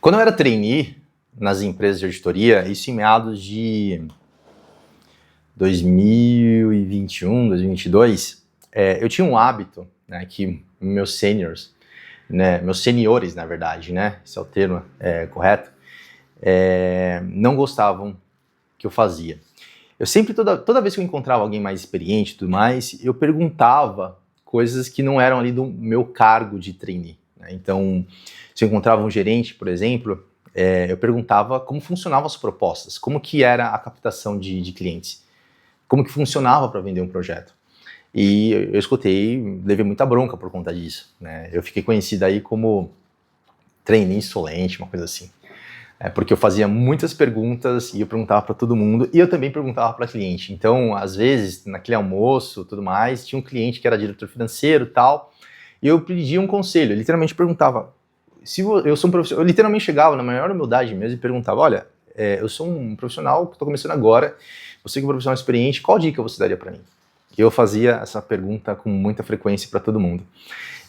Quando eu era trainee nas empresas de auditoria, isso em meados de 2021, 2022, eu tinha um hábito, né, que meus seniors, né, meus seniores, na verdade, né, esse é o termo correto, não gostavam que eu fazia. Eu sempre, toda vez que eu encontrava alguém mais experiente e tudo mais, eu perguntava coisas que não eram ali do meu cargo de trainee, né? Então, se eu encontrava um gerente, por exemplo, eu perguntava como funcionavam as propostas, como que era a captação de clientes, como que funcionava para vender um projeto. E eu escutei, levei muita bronca por conta disso, né? Eu fiquei conhecido aí como trainee insolente, uma coisa assim. Porque eu fazia muitas perguntas e eu perguntava para todo mundo e eu também perguntava para cliente. Então, às vezes, naquele almoço, tudo mais, tinha um cliente que era diretor financeiro, e tal, e eu pedia um conselho. Eu literalmente perguntava, se eu sou um profissional, eu literalmente chegava na maior humildade mesmo e perguntava, olha, eu sou um profissional que estou começando agora, você que é um profissional experiente, qual dica você daria para mim? E eu fazia essa pergunta com muita frequência para todo mundo.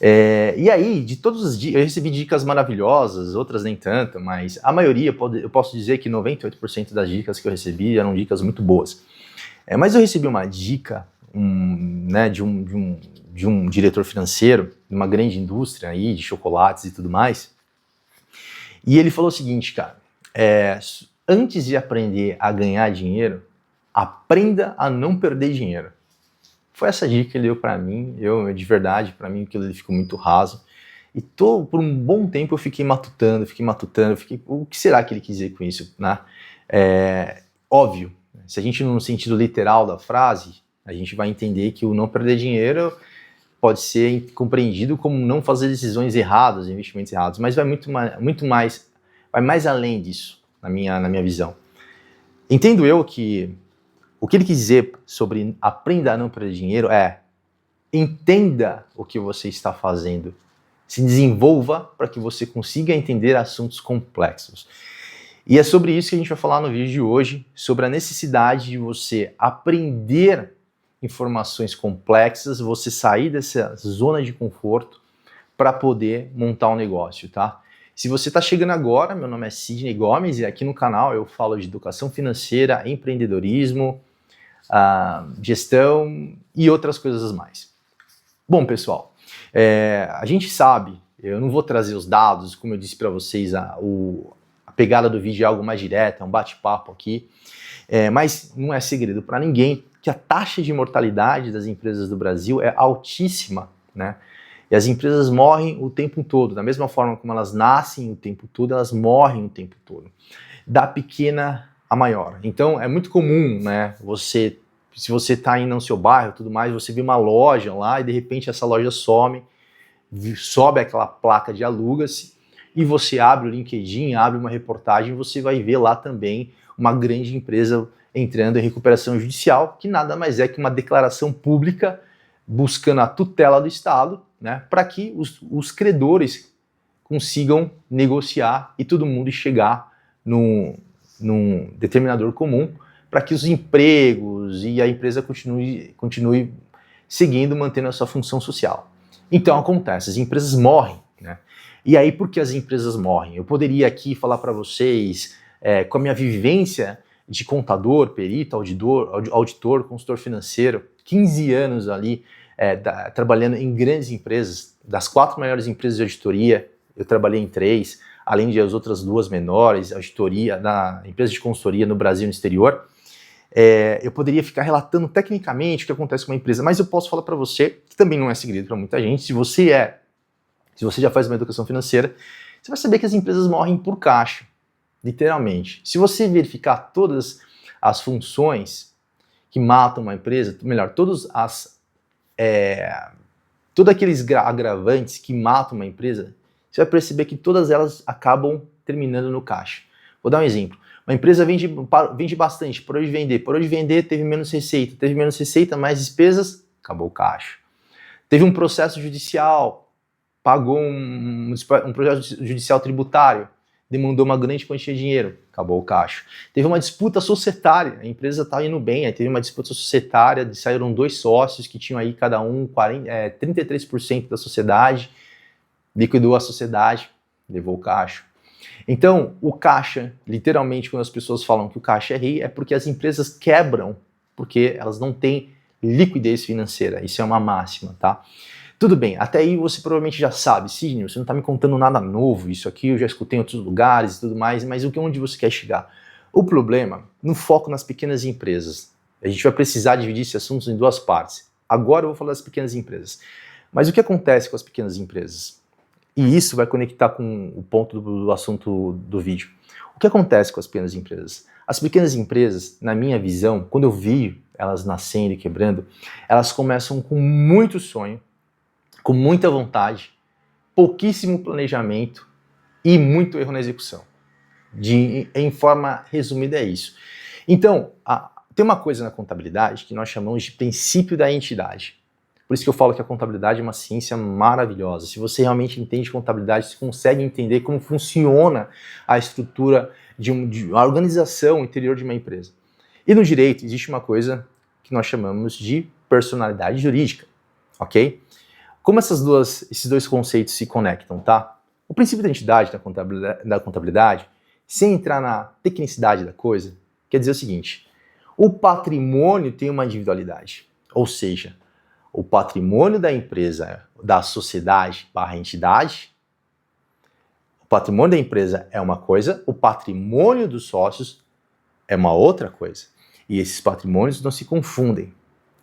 E aí, de todos os dias, eu recebi dicas maravilhosas, outras nem tanto, mas a maioria, eu posso dizer que 98% das dicas que eu recebi eram dicas muito boas. Mas eu recebi uma dica né, de um diretor financeiro, de uma grande indústria aí, de chocolates e tudo mais, e ele falou o seguinte, cara, antes de aprender a ganhar dinheiro, aprenda a não perder dinheiro. Foi essa dica que ele deu para mim, de verdade, para mim aquilo ficou muito raso. E por um bom tempo eu fiquei matutando, o que será que ele quis dizer com isso, né? Óbvio, se a gente no sentido literal da frase, a gente vai entender que o não perder dinheiro pode ser compreendido como não fazer decisões erradas, investimentos errados, mas vai vai mais além disso, na minha visão. Entendo eu que o que ele quis dizer sobre aprenda a não perder dinheiro entenda o que você está fazendo, se desenvolva para que você consiga entender assuntos complexos. E é sobre isso que a gente vai falar no vídeo de hoje, sobre a necessidade de você aprender informações complexas, você sair dessa zona de conforto para poder montar um negócio, tá? Se você está chegando agora, meu nome é Sidney Gomes e aqui no canal eu falo de educação financeira, empreendedorismo, gestão e outras coisas mais. Bom, pessoal, a gente sabe, eu não vou trazer os dados, como eu disse para vocês, a pegada do vídeo é algo mais direto, é um bate-papo aqui, mas não é segredo para ninguém que a taxa de mortalidade das empresas do Brasil é altíssima, né? E as empresas morrem o tempo todo, da mesma forma como elas nascem o tempo todo, elas morrem o tempo todo, da pequena a maior. Então é muito comum, né, se você está indo no seu bairro e tudo mais, você vê uma loja lá e de repente essa loja some, sobe aquela placa de aluga-se e você abre o LinkedIn, abre uma reportagem, você vai ver lá também uma grande empresa entrando em recuperação judicial, que nada mais é que uma declaração pública buscando a tutela do Estado, né, para que os credores consigam negociar e todo mundo chegar num determinador comum para que os empregos e a empresa continue seguindo, mantendo a sua função social. Então acontece, as empresas morrem, né? E aí por que as empresas morrem? Eu poderia aqui falar para vocês, com a minha vivência de contador, perito, auditor, consultor financeiro, 15 anos ali trabalhando em grandes empresas, das 4 maiores empresas de auditoria, eu trabalhei em 3, além de as outras 2 menores, auditoria, na empresa de consultoria no Brasil e no exterior. Eu poderia ficar relatando tecnicamente o que acontece com uma empresa, mas eu posso falar para você, que também não é segredo para muita gente, se você já faz uma educação financeira, você vai saber que as empresas morrem por caixa, literalmente. Se você verificar todas as funções que matam uma empresa, melhor, todos aqueles agravantes que matam uma empresa, você vai perceber que todas elas acabam terminando no caixa. Vou dar um exemplo. Uma empresa vende bastante, parou de vender, teve menos receita, mais despesas, acabou o caixa. Teve um processo judicial, pagou um processo judicial tributário, demandou uma grande quantia de dinheiro, acabou o caixa. Teve uma disputa societária, a empresa está indo bem, aí teve uma disputa societária, saíram 2 sócios que tinham aí cada um 33% da sociedade, liquidou a sociedade, levou o caixa. Então, o caixa, literalmente, quando as pessoas falam que o caixa é rei, é porque as empresas quebram, porque elas não têm liquidez financeira. Isso é uma máxima, tá? Tudo bem, até aí você provavelmente já sabe, Sidney, você não está me contando nada novo, isso aqui eu já escutei em outros lugares e tudo mais, mas onde você quer chegar? O problema, no foco nas pequenas empresas. A gente vai precisar dividir esse assunto em duas partes. Agora eu vou falar das pequenas empresas. Mas o que acontece com as pequenas empresas? E isso vai conectar com o ponto do assunto do vídeo. O que acontece com as pequenas empresas? As pequenas empresas, na minha visão, quando eu vi elas nascendo e quebrando, elas começam com muito sonho, com muita vontade, pouquíssimo planejamento e muito erro na execução. Em forma resumida é isso. Então, tem uma coisa na contabilidade que nós chamamos de princípio da entidade. Por isso que eu falo que a contabilidade é uma ciência maravilhosa. Se você realmente entende contabilidade, você consegue entender como funciona a estrutura de uma organização interior de uma empresa. E no direito existe uma coisa que nós chamamos de personalidade jurídica, ok? Como esses dois conceitos se conectam, tá? O princípio da entidade da contabilidade, sem entrar na tecnicidade da coisa, quer dizer o seguinte: o patrimônio tem uma individualidade, ou seja, o patrimônio da empresa, da sociedade / entidade, o patrimônio da empresa é uma coisa, o patrimônio dos sócios é uma outra coisa. E esses patrimônios não se confundem.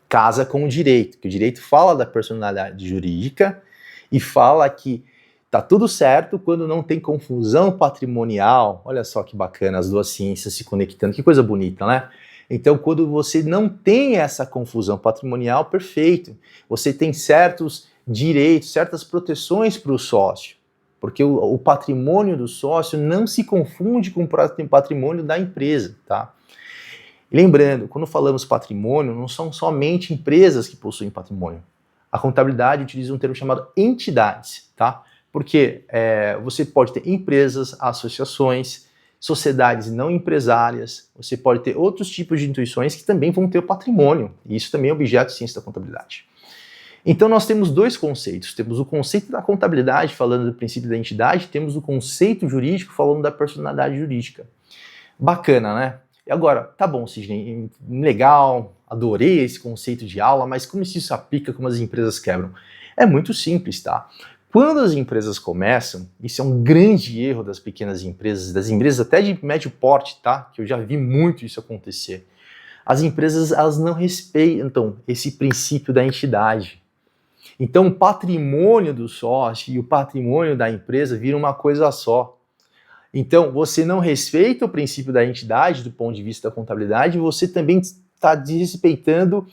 Casa com o direito, que o direito fala da personalidade jurídica e fala que tá tudo certo quando não tem confusão patrimonial. Olha só que bacana, as duas ciências se conectando, que coisa bonita, né? Então, quando você não tem essa confusão patrimonial, perfeito. Você tem certos direitos, certas proteções para o sócio, porque o patrimônio do sócio não se confunde com o patrimônio da empresa, tá? E lembrando, quando falamos patrimônio, não são somente empresas que possuem patrimônio. A contabilidade utiliza um termo chamado entidades, tá? Porque você pode ter empresas, associações, sociedades não empresárias, você pode ter outros tipos de instituições que também vão ter o patrimônio, e isso também é objeto de ciência da contabilidade. Então nós temos dois conceitos, temos o conceito da contabilidade falando do princípio da entidade, temos o conceito jurídico falando da personalidade jurídica. Bacana, né? E agora, tá bom, Sidney, legal, adorei esse conceito de aula, mas como isso se aplica, como as empresas quebram? É muito simples, tá? Quando as empresas começam, isso é um grande erro das pequenas empresas, das empresas até de médio porte, tá? Que eu já vi muito isso acontecer. As empresas, elas não respeitam esse princípio da entidade. Então, o patrimônio do sócio e o patrimônio da empresa viram uma coisa só. Então, você não respeita o princípio da entidade do ponto de vista da contabilidade, você também está desrespeitando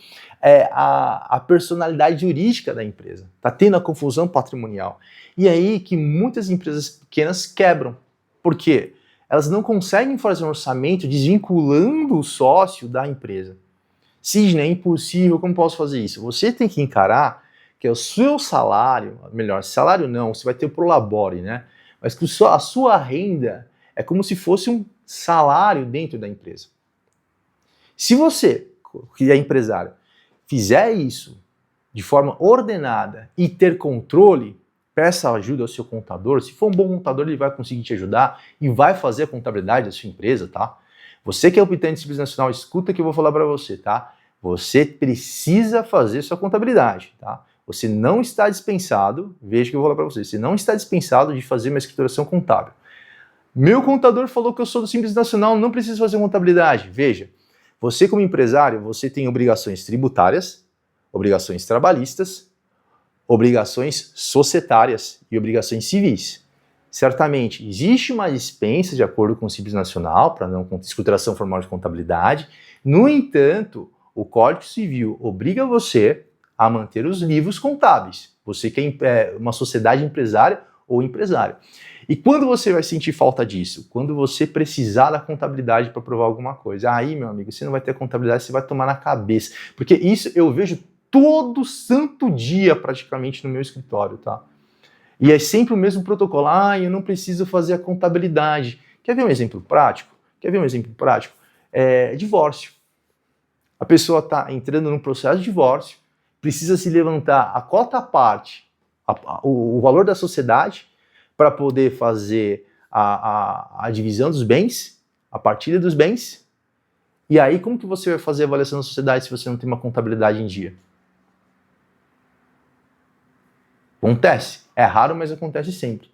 a personalidade jurídica da empresa. Está tendo a confusão patrimonial. E é aí que muitas empresas pequenas quebram. Por quê? Elas não conseguem fazer um orçamento desvinculando o sócio da empresa. Sidney, é impossível, como posso fazer isso? Você tem que encarar que o seu salário, melhor, salário não, você vai ter o prolabore, né? Mas que a sua renda é como se fosse um salário dentro da empresa. Se você, que é empresário, fizer isso de forma ordenada e ter controle, peça ajuda ao seu contador. Se for um bom contador, ele vai conseguir te ajudar e vai fazer a contabilidade da sua empresa, tá? Você que é optante de Simples Nacional, escuta o que eu vou falar para você, tá? Você precisa fazer sua contabilidade, tá? Você não está dispensado, veja o que eu vou falar para você, você não está dispensado de fazer uma escrituração contábil. Meu contador falou que eu sou do Simples Nacional, não preciso fazer contabilidade. Veja, você como empresário, você tem obrigações tributárias, obrigações trabalhistas, obrigações societárias e obrigações civis. Certamente, existe uma dispensa de acordo com o Simples Nacional para não escrituração formal de contabilidade. No entanto, o Código Civil obriga você a manter os livros contábeis. Você que é uma sociedade empresária ou empresário. E quando você vai sentir falta disso? Quando você precisar da contabilidade para provar alguma coisa. Aí, meu amigo, você não vai ter contabilidade, você vai tomar na cabeça. Porque isso eu vejo todo santo dia praticamente no meu escritório, tá? E é sempre o mesmo protocolo. Eu não preciso fazer a contabilidade. Quer ver um exemplo prático? Divórcio. A pessoa está entrando num processo de divórcio, precisa se levantar a cota à parte, o valor da sociedade, para poder fazer a divisão dos bens, a partilha dos bens. E aí, como que você vai fazer a avaliação da sociedade se você não tem uma contabilidade em dia? Acontece. É raro, mas acontece sempre.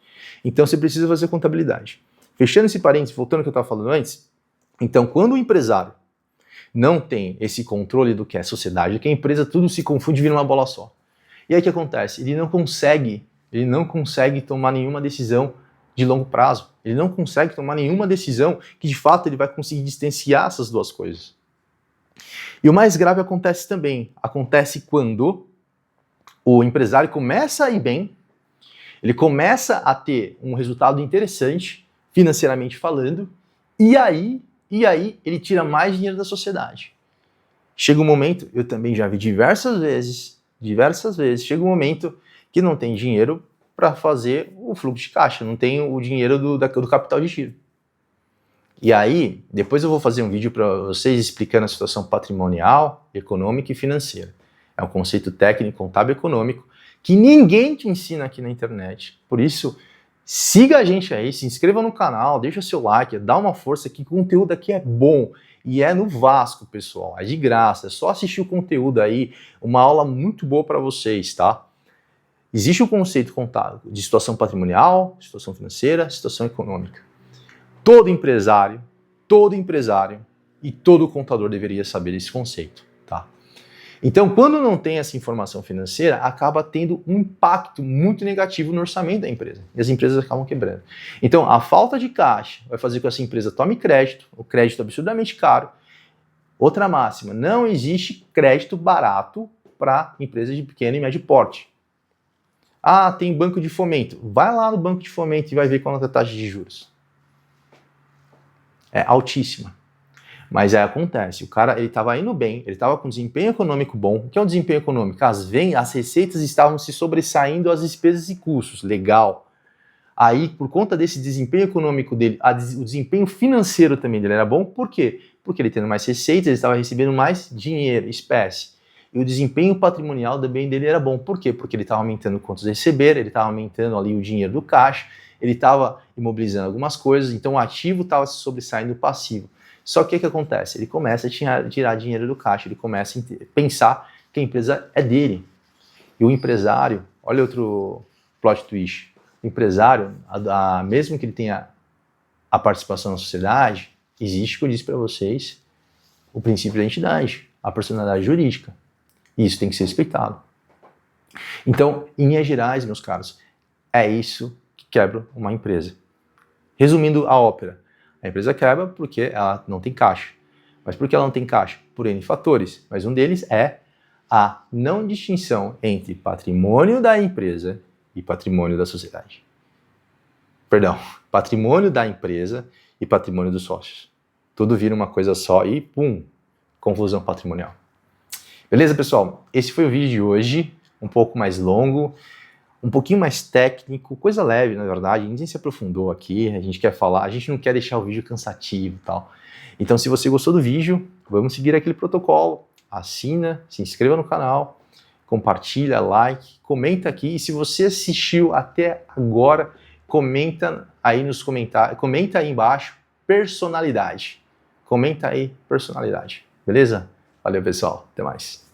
Então, você precisa fazer contabilidade. Fechando esse parênteses, voltando ao que eu estava falando antes, então, quando o empresário não tem esse controle do que é sociedade, do que é empresa, tudo se confunde e vira uma bola só. E aí o que acontece? Ele não consegue tomar nenhuma decisão de longo prazo. Ele não consegue tomar nenhuma decisão que, de fato, ele vai conseguir distanciar essas duas coisas. E o mais grave acontece também. Acontece quando o empresário começa a ir bem, ele começa a ter um resultado interessante, financeiramente falando, e aí ele tira mais dinheiro da sociedade. Chega um momento, eu também já vi diversas vezes, chega um momento que não tem dinheiro para fazer o fluxo de caixa, não tem o dinheiro do capital de giro. E aí, depois eu vou fazer um vídeo para vocês explicando a situação patrimonial, econômica e financeira. É um conceito técnico, contábil econômico, que ninguém te ensina aqui na internet. Por isso, siga a gente aí, se inscreva no canal, deixa seu like, dá uma força que o conteúdo aqui é bom. E é no Vasco, pessoal, é de graça, é só assistir o conteúdo aí, uma aula muito boa para vocês, tá? Existe o conceito contábil de situação patrimonial, situação financeira, situação econômica. Todo empresário e todo contador deveria saber esse conceito, tá? Então, quando não tem essa informação financeira, acaba tendo um impacto muito negativo no orçamento da empresa. E as empresas acabam quebrando. Então, a falta de caixa vai fazer com que essa empresa tome crédito, o crédito é absurdamente caro. Outra máxima, não existe crédito barato para empresas de pequeno e médio porte. Ah, tem banco de fomento. Vai lá no banco de fomento e vai ver qual é a taxa de juros. É altíssima. Mas aí acontece, o cara ele estava indo bem, ele estava com desempenho econômico bom. O que é um desempenho econômico? As receitas estavam se sobressaindo às despesas e custos, legal. Aí, por conta desse desempenho econômico dele, o desempenho financeiro também dele era bom. Por quê? Porque ele tendo mais receitas, ele estava recebendo mais dinheiro, espécie. E o desempenho patrimonial também dele era bom. Por quê? Porque ele estava aumentando quantos receber, ele estava aumentando ali o dinheiro do caixa, ele estava imobilizando algumas coisas, então o ativo estava se sobressaindo do passivo. Só que o que acontece? Ele começa a tirar dinheiro do caixa, ele começa a pensar que a empresa é dele. E o empresário, olha outro plot twist, o empresário, mesmo que ele tenha a participação na sociedade, existe, como eu disse para vocês, o princípio da entidade, a personalidade jurídica. E isso tem que ser respeitado. Então, em linhas gerais, meus caros, é isso que quebra uma empresa. Resumindo a ópera, a empresa quebra porque ela não tem caixa. Mas por que ela não tem caixa? Por N fatores. Mas um deles é a não distinção entre patrimônio da empresa e patrimônio da sociedade. Perdão, patrimônio da empresa e patrimônio dos sócios. Tudo vira uma coisa só e pum, confusão patrimonial. Beleza, pessoal? Esse foi o vídeo de hoje, um pouco mais longo, um pouquinho mais técnico, coisa leve, na verdade, ninguém se aprofundou aqui, a gente quer falar, a gente não quer deixar o vídeo cansativo e tal. Então, se você gostou do vídeo, vamos seguir aquele protocolo, assina, se inscreva no canal, compartilha, like, comenta aqui, e se você assistiu até agora, comenta aí nos comentários, comenta aí embaixo, personalidade. Comenta aí, personalidade. Beleza? Valeu, pessoal. Até mais.